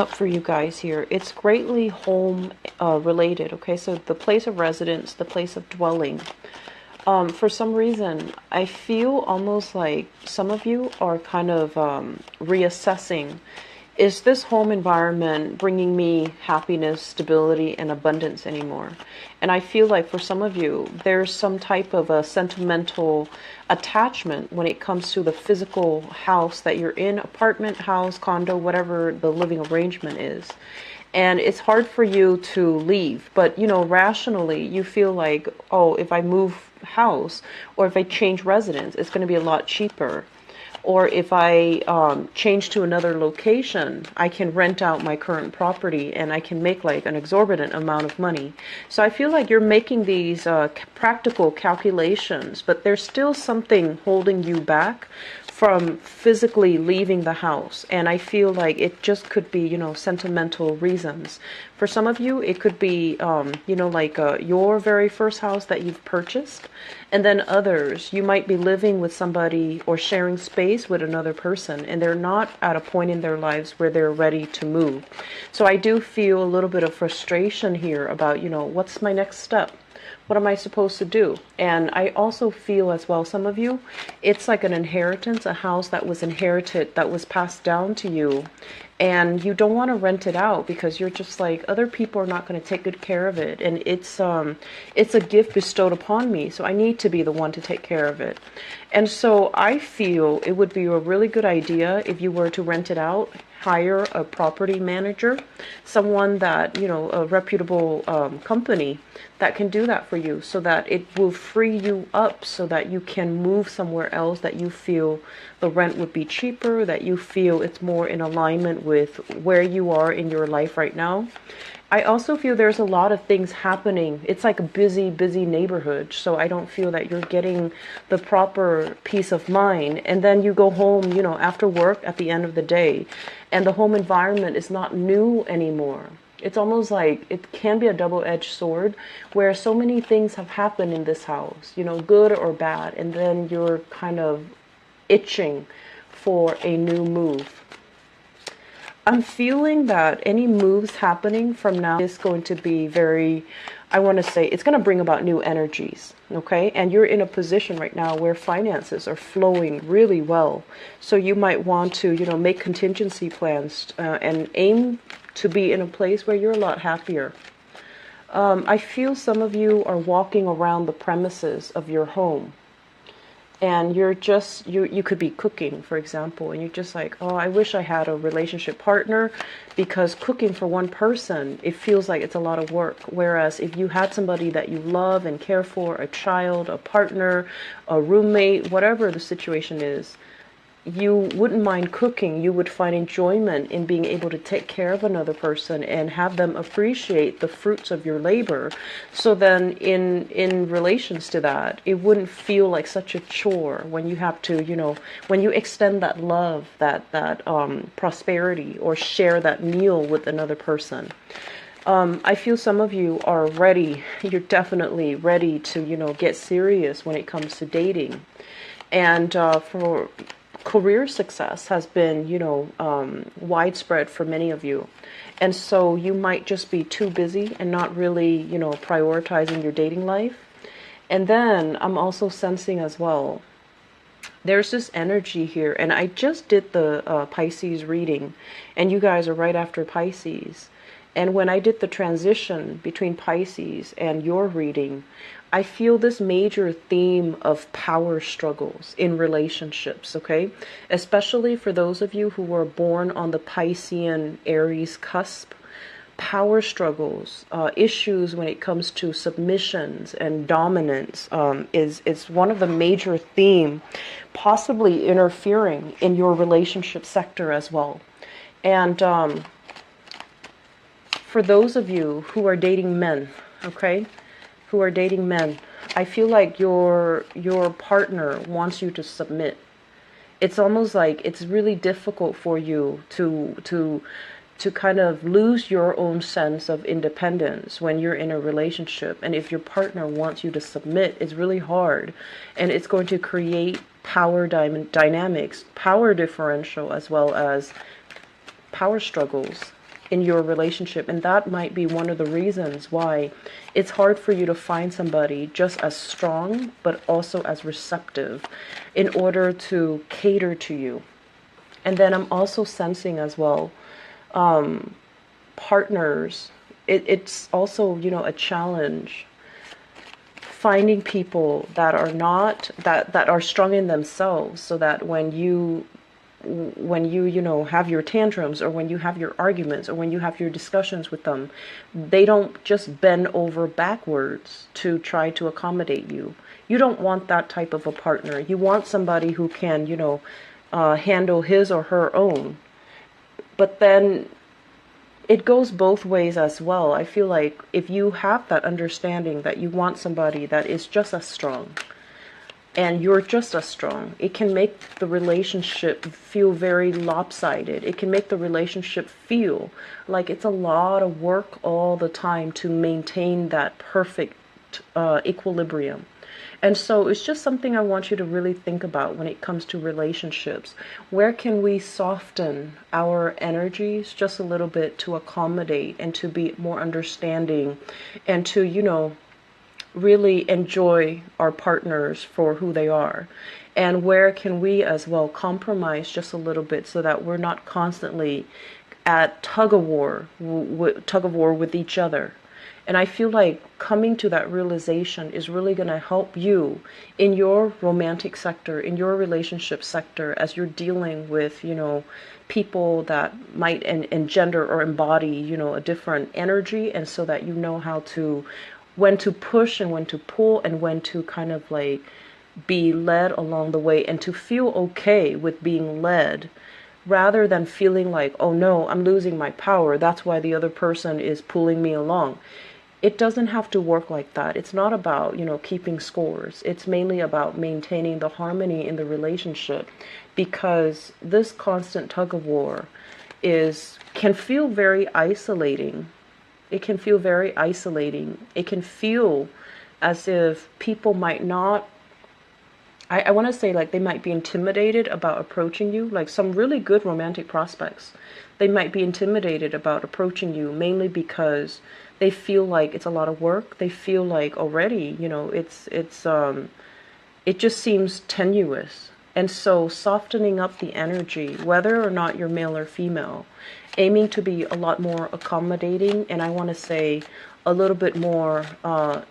Up for you guys here. It's greatly home related. Okay, so the place of residence, the place of dwelling. For some reason, I feel almost like some of you are kind of reassessing. Is this home environment bringing me happiness, stability, and abundance anymore? And I feel like for some of you, there's some type of a sentimental attachment when it comes to the physical house that you're in, apartment, house, condo, whatever the living arrangement is. And it's hard for you to leave, but rationally you feel like, oh, if I move house or if I change residence, it's going to be a lot cheaper. Or if I change to another location, I can rent out my current property and I can make like an exorbitant amount of money. So I feel like you're making these practical calculations, but there's still something holding you back from physically leaving the house. And I feel like it just could be, sentimental reasons. For some of you, it could be, like your very first house that you've purchased. And then others, you might be living with somebody or sharing space with another person, and they're not at a point in their lives where they're ready to move. So I do feel a little bit of frustration here about, what's my next step? What am I supposed to do? And I also feel as well, some of you, it's like an inheritance, a house that was inherited, that was passed down to you. And you don't want to rent it out because you're just like, other people are not going to take good care of it. And it's a gift bestowed upon me. So I need to be the one to take care of it. And so I feel it would be a really good idea if you were to rent it out, hire a property manager, someone that, a reputable company that can do that for you, so that it will free you up so that you can move somewhere else that you feel the rent would be cheaper, that you feel it's more in alignment with where you are in your life right now. I also feel there's a lot of things happening. It's like a busy, busy neighborhood. So I don't feel that you're getting the proper peace of mind. And then you go home, after work at the end of the day, and the home environment is not new anymore. It's almost like it can be a double-edged sword where so many things have happened in this house, good or bad. And then you're kind of itching for a new move. I'm feeling that any moves happening from now is going to be very, I want to say, it's going to bring about new energies, okay? And you're in a position right now where finances are flowing really well. So you might want to, make contingency plans and aim to be in a place where you're a lot happier. I feel some of you are walking around the premises of your home. And you're just, you could be cooking, for example, and you're just like, oh, I wish I had a relationship partner, because cooking for one person, it feels like it's a lot of work. Whereas if you had somebody that you love and care for, a child, a partner, a roommate, whatever the situation is, you wouldn't mind cooking. You would find enjoyment in being able to take care of another person and have them appreciate the fruits of your labor. So then in relations to that, it wouldn't feel like such a chore when you have to, when you extend that love, that prosperity, or share that meal with another person. I feel some of you are ready. You're definitely ready to, get serious when it comes to dating. And for career success has been, widespread for many of you. And so you might just be too busy and not really, prioritizing your dating life. And then I'm also sensing as well, there's this energy here. And I just did the Pisces reading, and you guys are right after Pisces. And when I did the transition between Pisces and your reading, I feel this major theme of power struggles in relationships, okay? Especially for those of you who were born on the Piscean Aries cusp. Power struggles, issues when it comes to submissions and dominance is one of the major theme, possibly interfering in your relationship sector as well. And for those of you who are dating men, okay, who are dating men, I feel like your partner wants you to submit. It's almost like it's really difficult for you to kind of lose your own sense of independence when you're in a relationship. And if your partner wants you to submit, it's really hard. And it's going to create power dynamics, power differential, as well as power struggles. in your relationship. And that might be one of the reasons why it's hard for you to find somebody just as strong, but also as receptive in order to cater to you. And then I'm also sensing as well, partners. It's also, a challenge finding people that are not, that are strong in themselves, so that when you have your tantrums, or when you have your arguments, or when you have your discussions with them, they don't just bend over backwards to try to accommodate you. You don't want that type of a partner. You want somebody who can, handle his or her own. But then it goes both ways as well. I feel like if you have that understanding that you want somebody that is just as strong, and you're just as strong, it can make the relationship feel very lopsided. It can make the relationship feel like it's a lot of work all the time to maintain that perfect equilibrium. And so it's just something I want you to really think about when it comes to relationships. Where can we soften our energies just a little bit to accommodate and to be more understanding, and to, really enjoy our partners for who they are? And where can we as well compromise just a little bit, so that we're not constantly at tug of war with each other? And I feel like coming to that realization is really going to help you in your romantic sector, in your relationship sector, as you're dealing with, people that might engender or embody, a different energy. And so that you know how to, when to push and when to pull, and when to kind of like be led along the way, and to feel okay with being led, rather than feeling like, oh no, I'm losing my power, that's why the other person is pulling me along. It doesn't have to work like that. It's not about, keeping scores. It's mainly about maintaining the harmony in the relationship, because this constant tug of war can feel very isolating. It can feel very isolating. It can feel as if people might not, I want to say, like, they might be intimidated about approaching you, like some really good romantic prospects. They might be intimidated about approaching you, mainly because they feel like it's a lot of work. They feel like already, it just seems tenuous. And so softening up the energy, whether or not you're male or female, aiming to be a lot more accommodating, and I want to say a little bit more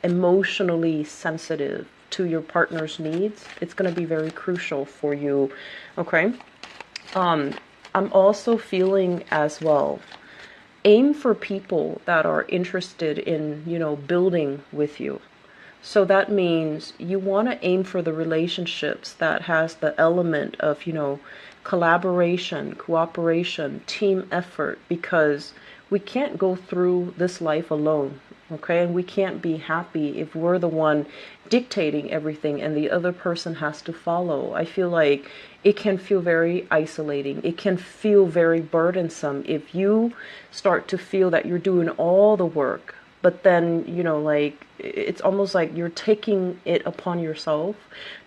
emotionally sensitive to your partner's needs, it's going to be very crucial for you. Okay. I'm also feeling as well, aim for people that are interested in, building with you. So that means you want to aim for the relationships that has the element of, collaboration, cooperation, team effort, because we can't go through this life alone. Okay, and we can't be happy if we're the one dictating everything and the other person has to follow. I feel like it can feel very isolating. It can feel very burdensome if you start to feel that you're doing all the work, but then, like, it's almost like you're taking it upon yourself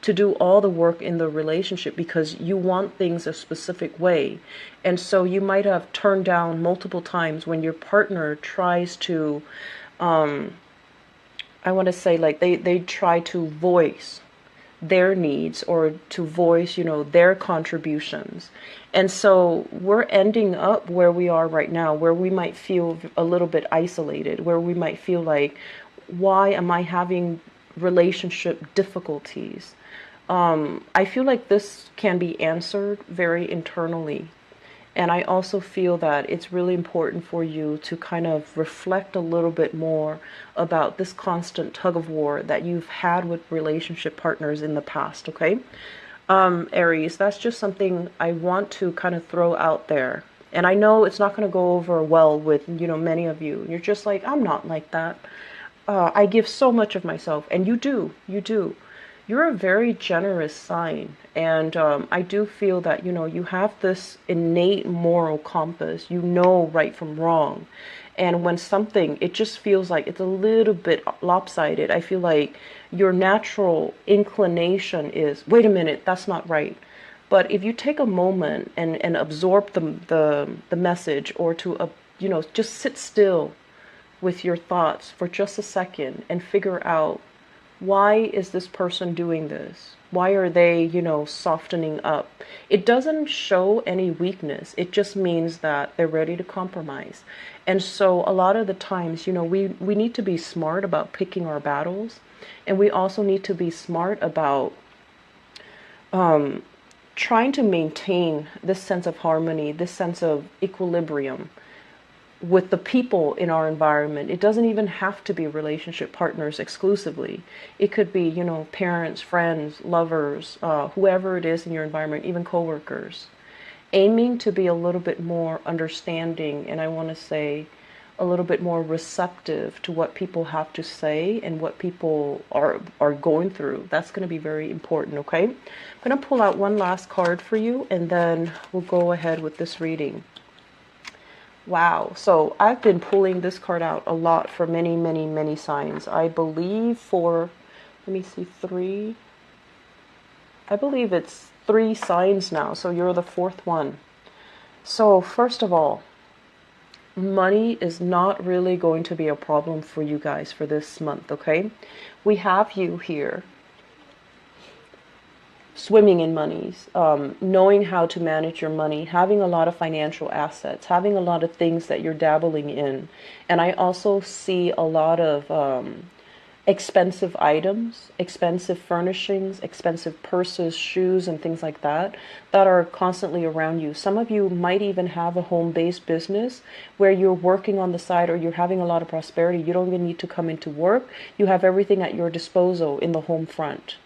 to do all the work in the relationship because you want things a specific way. And so you might have turned down multiple times when your partner tries to, I want to say, like, they try to voice their needs, or to voice, their contributions. And so we're ending up where we are right now, where we might feel a little bit isolated, where we might feel like, why am I having relationship difficulties? I feel like this can be answered very internally. And I also feel that it's really important for you to kind of reflect a little bit more about this constant tug of war that you've had with relationship partners in the past, okay? Aries, that's just something I want to kind of throw out there. And I know it's not going to go over well with, many of you. You're just like, I'm not like that. I give so much of myself. And you do. You're a very generous sign. And I do feel that, you have this innate moral compass. You know right from wrong. And when something, it just feels like it's a little bit lopsided, I feel like your natural inclination is, wait a minute, that's not right. But if you take a moment and absorb the message, or to, just sit still with your thoughts for just a second and figure out, why is this person doing this? Why are they, softening up? It doesn't show any weakness. It just means that they're ready to compromise. And so a lot of the times, we need to be smart about picking our battles. And we also need to be smart about trying to maintain this sense of harmony, this sense of equilibrium with the people in our environment. It doesn't even have to be relationship partners exclusively. It could be, parents, friends, lovers, whoever it is in your environment, even coworkers. Aiming to be a little bit more understanding, and I want to say a little bit more receptive to what people have to say and what people are going through. That's going to be very important, okay? I'm going to pull out one last card for you, and then we'll go ahead with this reading. Wow, so I've been pulling this card out a lot for many, many, many signs. I believe for, let me see, I believe it's 3 signs now, so you're the 4th one. So first of all, money is not really going to be a problem for you guys for this month, okay? We have you here swimming in monies, knowing how to manage your money, having a lot of financial assets, having a lot of things that you're dabbling in. And I also see a lot of expensive items, expensive furnishings, expensive purses, shoes, and things like that are constantly around you. Some of you might even have a home-based business where you're working on the side, or you're having a lot of prosperity. You don't even need to come into work. You have everything at your disposal in the home front.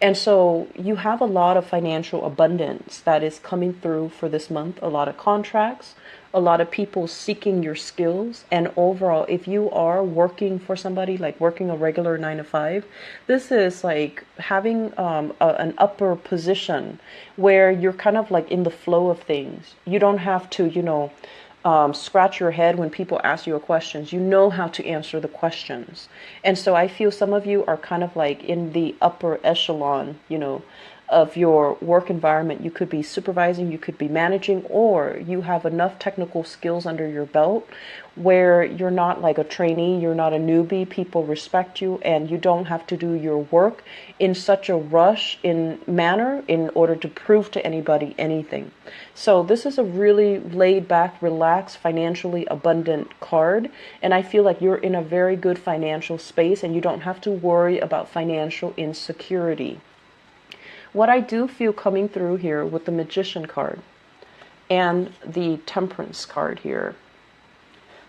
And so you have a lot of financial abundance that is coming through for this month, a lot of contracts, a lot of people seeking your skills. And overall, if you are working for somebody, like working a regular 9 to 5, this is like having an upper position where you're kind of like in the flow of things. You don't have to, scratch your head when people ask you questions. You know how to answer the questions. And so I feel some of you are kind of like in the upper echelon, of your work environment. You could be supervising, you could be managing, or you have enough technical skills under your belt where you're not like a trainee, you're not a newbie. People respect you, and you don't have to do your work in such a rush in manner in order to prove to anybody anything. So this is a really laid back, relaxed, financially abundant card. And I feel like you're in a very good financial space, and you don't have to worry about financial insecurity. What I do feel coming through here with the Magician card and the Temperance card here.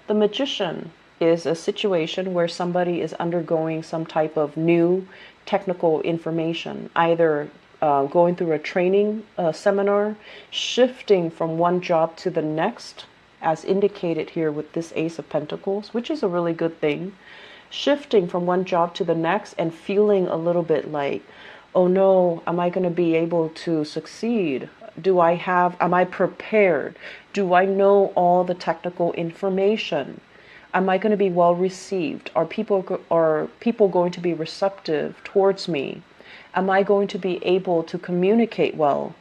The Magician is a situation where somebody is undergoing some type of new technical information, either going through a training seminar, shifting from one job to the next, as indicated here with this Ace of Pentacles, which is a really good thing. Shifting from one job to the next and feeling a little bit like, oh no, am I going to be able to succeed? Am I prepared? Do I know all the technical information? Am I going to be well received? Are people going to be receptive towards me? Am I going to be able to communicate well?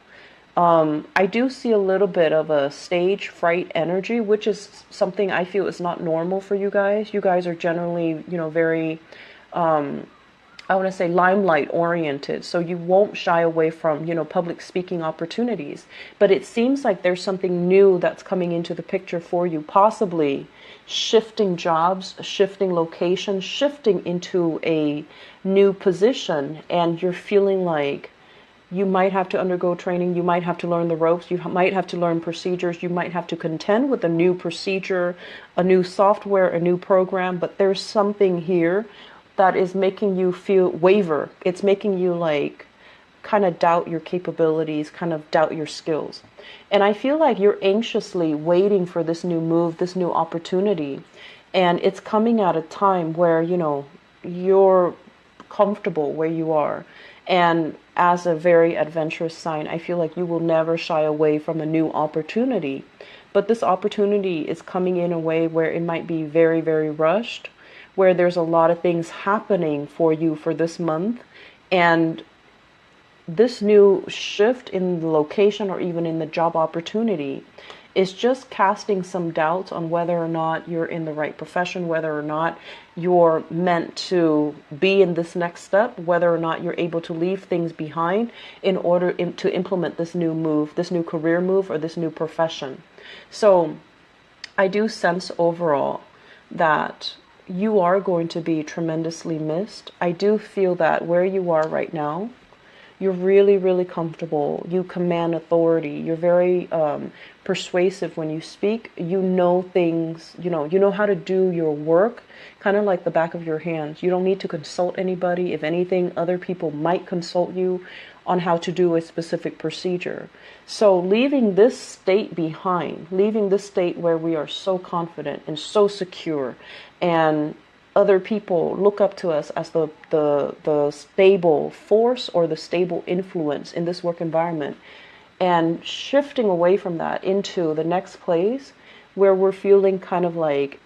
I do see a little bit of a stage fright energy, which is something I feel is not normal for you guys. You guys are generally, very I want to say limelight oriented, so you won't shy away from, public speaking opportunities. But it seems like there's something new that's coming into the picture for you, possibly shifting jobs, shifting locations, shifting into a new position, and you're feeling like you might have to undergo training, you might have to learn the ropes, you might have to learn procedures, you might have to contend with a new procedure, a new software, a new program, but there's something here that is making you feel waver. It's making you like kind of doubt your capabilities, kind of doubt your skills. And I feel like you're anxiously waiting for this new move, this new opportunity. And it's coming at a time where, you're comfortable where you are. And as a very adventurous sign, I feel like you will never shy away from a new opportunity. But this opportunity is coming in a way where it might be very, very rushed, where there's a lot of things happening for you for this month. And this new shift in the location or even in the job opportunity It's just casting some doubts on whether or not you're in the right profession, whether or not you're meant to be in this next step, whether or not you're able to leave things behind in order to implement this new move, this new career move, or this new profession. So I do sense overall that you are going to be tremendously missed. I do feel that where you are right now, you're really, really comfortable. You command authority. You're very persuasive when you speak. You know things, you know how to do your work, kind of like the back of your hands. You don't need to consult anybody. If anything, other people might consult you on how to do a specific procedure. So leaving this state behind, leaving this state where we are so confident and so secure, and other people look up to us as the stable force or the stable influence in this work environment, and shifting away from that into the next place where we're feeling kind of like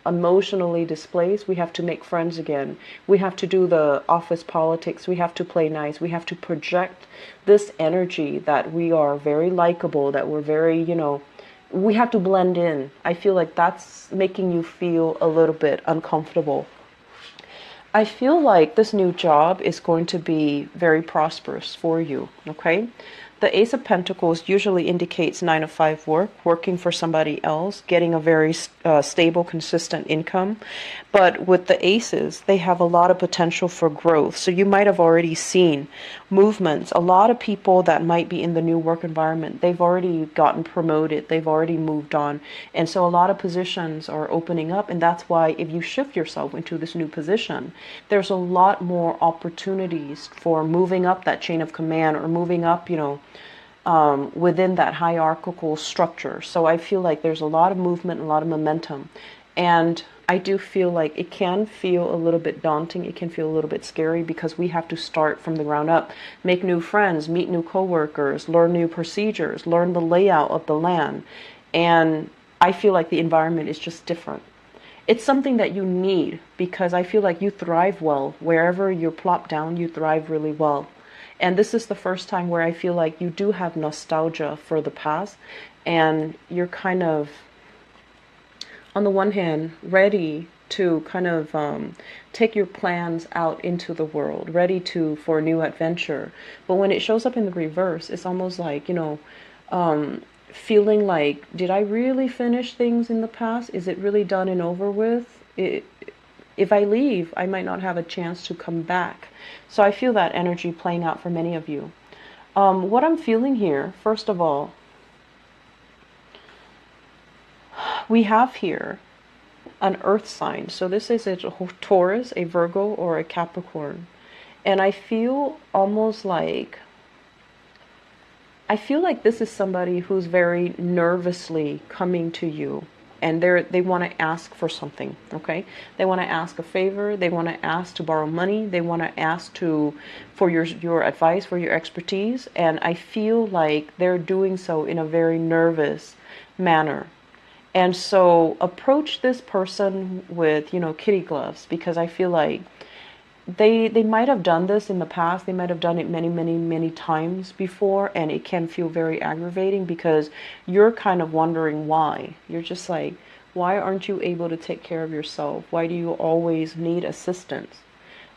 emotionally displaced. We have to make friends again. We have to do the office politics. We have to play nice. We have to project this energy that we are very likable, that we're very, we have to blend in. I feel like that's making you feel a little bit uncomfortable. I feel like this new job is going to be very prosperous for you, okay? The Ace of Pentacles usually indicates 9-to-5 work, working for somebody else, getting a very stable, consistent income. But with the aces, they have a lot of potential for growth. So you might have already seen movements. A lot of people that might be in the new work environment, they've already gotten promoted. They've already moved on. And so a lot of positions are opening up. And that's why if you shift yourself into this new position, there's a lot more opportunities for moving up that chain of command, or moving up, within that hierarchical structure. So I feel like there's a lot of movement, a lot of momentum. And I do feel like it can feel a little bit daunting. It can feel a little bit scary because we have to start from the ground up, make new friends, meet new coworkers, learn new procedures, learn the layout of the land. And I feel like the environment is just different. It's something that you need, because I feel like you thrive well. Wherever you're plopped down, you thrive really well. And this is the first time where I feel like you do have nostalgia for the past, and you're kind of, on the one hand, ready to kind of take your plans out into the world, ready for a new adventure. But when it shows up in the reverse, it's almost like, feeling like, did I really finish things in the past? Is it really done and over with? If I leave, I might not have a chance to come back. So I feel that energy playing out for many of you. What I'm feeling here, first of all, we have here an earth sign. So this is a Taurus, a Virgo, or a Capricorn. And I feel almost like, this is somebody who's very nervously coming to you, and they want to ask for something, okay? They want to ask a favor. They want to ask to borrow money. They want to ask for your advice, for your expertise. And I feel like they're doing so in a very nervous manner. And so approach this person with, kitty gloves, because I feel like they might have done this in the past. They might have done it many, many, many times before, and it can feel very aggravating because you're kind of wondering why. You're just like, why aren't you able to take care of yourself? Why do you always need assistance?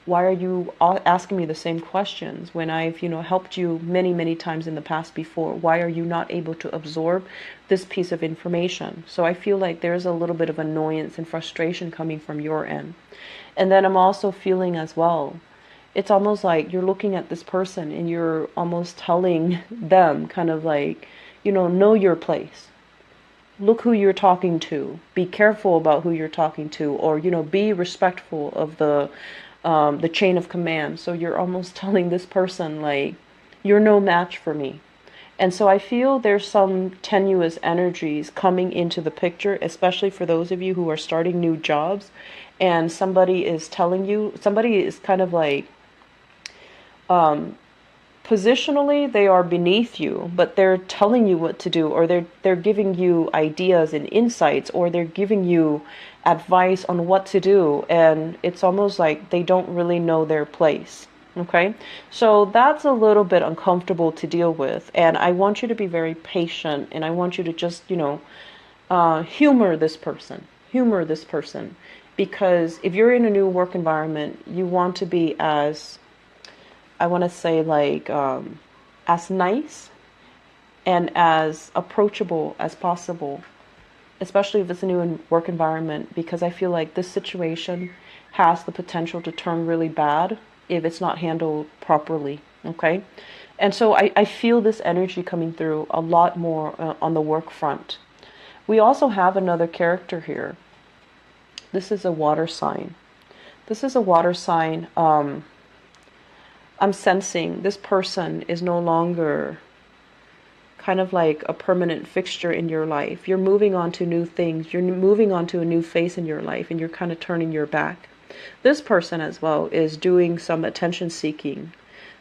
Why are you asking me the same questions when I've, helped you many, many times in the past before? Why are you not able to absorb this piece of information? So I feel like there's a little bit of annoyance and frustration coming from your end. And then I'm also feeling as well, it's almost like you're looking at this person and you're almost telling them kind of like, know your place. Look who you're talking to. Be careful about who you're talking to, or, be respectful of the chain of command. So you're almost telling this person like, you're no match for me. And so I feel there's some tenuous energies coming into the picture, especially for those of you who are starting new jobs, and somebody is kind of like, positionally they are beneath you, but they're telling you what to do, or they're giving you ideas and insights, or they're giving you advice on what to do, and it's almost like they don't really know their place. Okay, so that's a little bit uncomfortable to deal with, and I want you to be very patient, and I want you to just, humor this person. Humor this person. Because if you're in a new work environment, you want to be as, I want to say, like, as nice and as approachable as possible, especially if it's a new work environment, because I feel like this situation has the potential to turn really bad if it's not handled properly. Okay. And so I feel this energy coming through a lot more on the work front. We also have another character here. This is a water sign. This is a water sign. I'm sensing this person is no longer kind of like a permanent fixture in your life. You're moving on to new things. You're moving on to a new phase in your life, and you're kind of turning your back. This person as well is doing some attention seeking.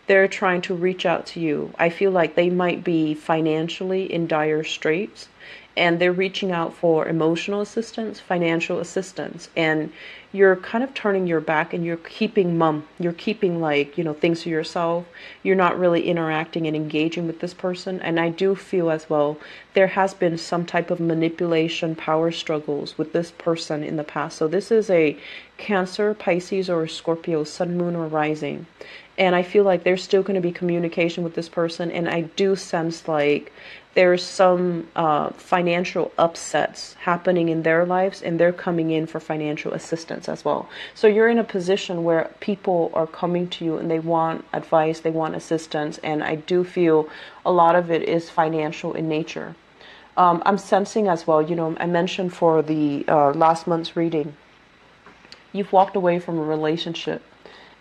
They're trying to reach out to you. I feel like they might be financially in dire straits, and they're reaching out for emotional assistance, financial assistance, and you're kind of turning your back and you're keeping mum. You're keeping, like, things to yourself. You're not really interacting and engaging with this person. And I do feel as well there has been some type of manipulation, power struggles with this person in the past. So this is a Cancer, Pisces, or Scorpio, sun, moon, or rising. And I feel like there's still going to be communication with this person. And I do sense like there's some financial upsets happening in their lives, and they're coming in for financial assistance as well. So you're in a position where people are coming to you and they want advice, they want assistance. And I do feel a lot of it is financial in nature. I'm sensing as well, I mentioned for the last month's reading, you've walked away from a relationship.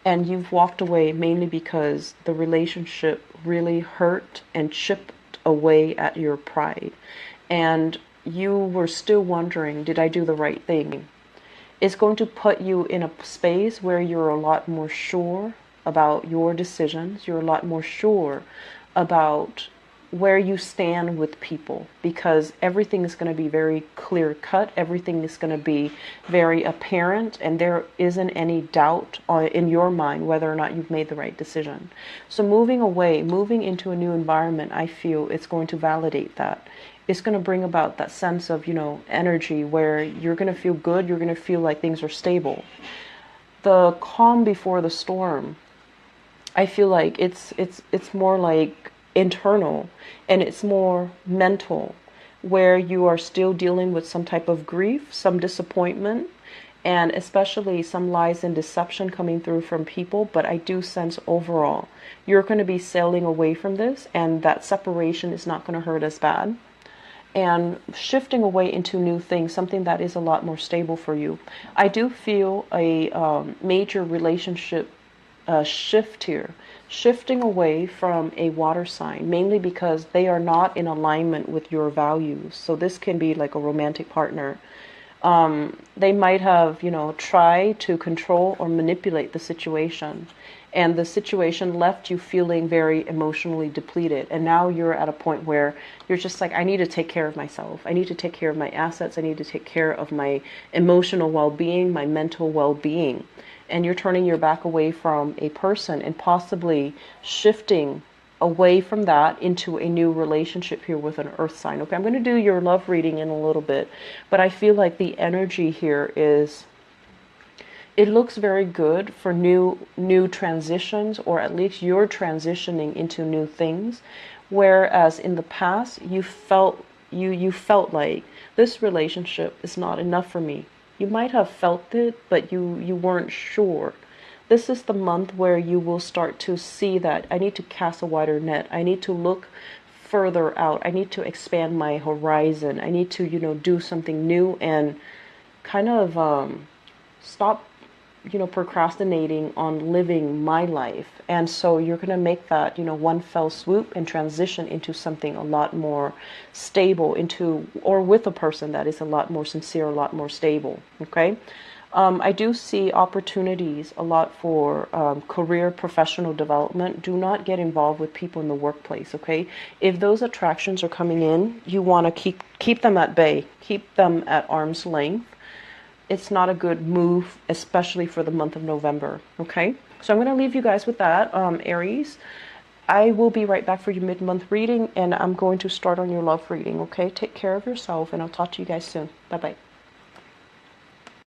And you've walked away mainly because the relationship really hurt and chipped away at your pride. And you were still wondering, did I do the right thing? It's going to put you in a space where you're a lot more sure about your decisions. You're a lot more sure about where you stand with people, because everything is going to be very clear cut. Everything is going to be very apparent, and there isn't any doubt in your mind whether or not you've made the right decision. So moving away, moving into a new environment, I feel it's going to validate that. It's going to bring about that sense of, energy where you're going to feel good. You're going to feel like things are stable. The calm before the storm, I feel like it's more like internal, and it's more mental, where you are still dealing with some type of grief, some disappointment, and especially some lies and deception coming through from people. But I do sense overall you're going to be sailing away from this, and that separation is not going to hurt as bad, and shifting away into new things, something that is a lot more stable for you. I do feel a major relationship shift here, shifting away from a water sign, mainly because they are not in alignment with your values. So this can be like a romantic partner. They might have, tried to control or manipulate the situation, and the situation left you feeling very emotionally depleted. And now you're at a point where you're just like, I need to take care of myself. I need to take care of my assets. I need to take care of my emotional well-being, my mental well-being. And you're turning your back away from a person and possibly shifting away from that into a new relationship here with an earth sign. Okay, I'm going to do your love reading in a little bit, but I feel like the energy here is, it looks very good for new transitions, or at least you're transitioning into new things, whereas in the past you felt like this relationship is not enough for me. You might have felt it, but you weren't sure. This is the month where you will start to see that I need to cast a wider net. I need to look further out. I need to expand my horizon. I need to, do something new and kind of stop, procrastinating on living my life. And so you're going to make that, one fell swoop and transition into something a lot more stable, or with a person that is a lot more sincere, a lot more stable. Okay. I do see opportunities a lot for career, professional development. Do not get involved with people in the workplace, okay? If those attractions are coming in, you want to keep them at bay, keep them at arm's length. it's not a good move, especially for the month of November. Okay, so I'm going to leave you guys with that, Aries. I will be right back for your mid-month reading, and I'm going to start on your love reading. Okay, take care of yourself, and I'll talk to you guys soon. Bye bye.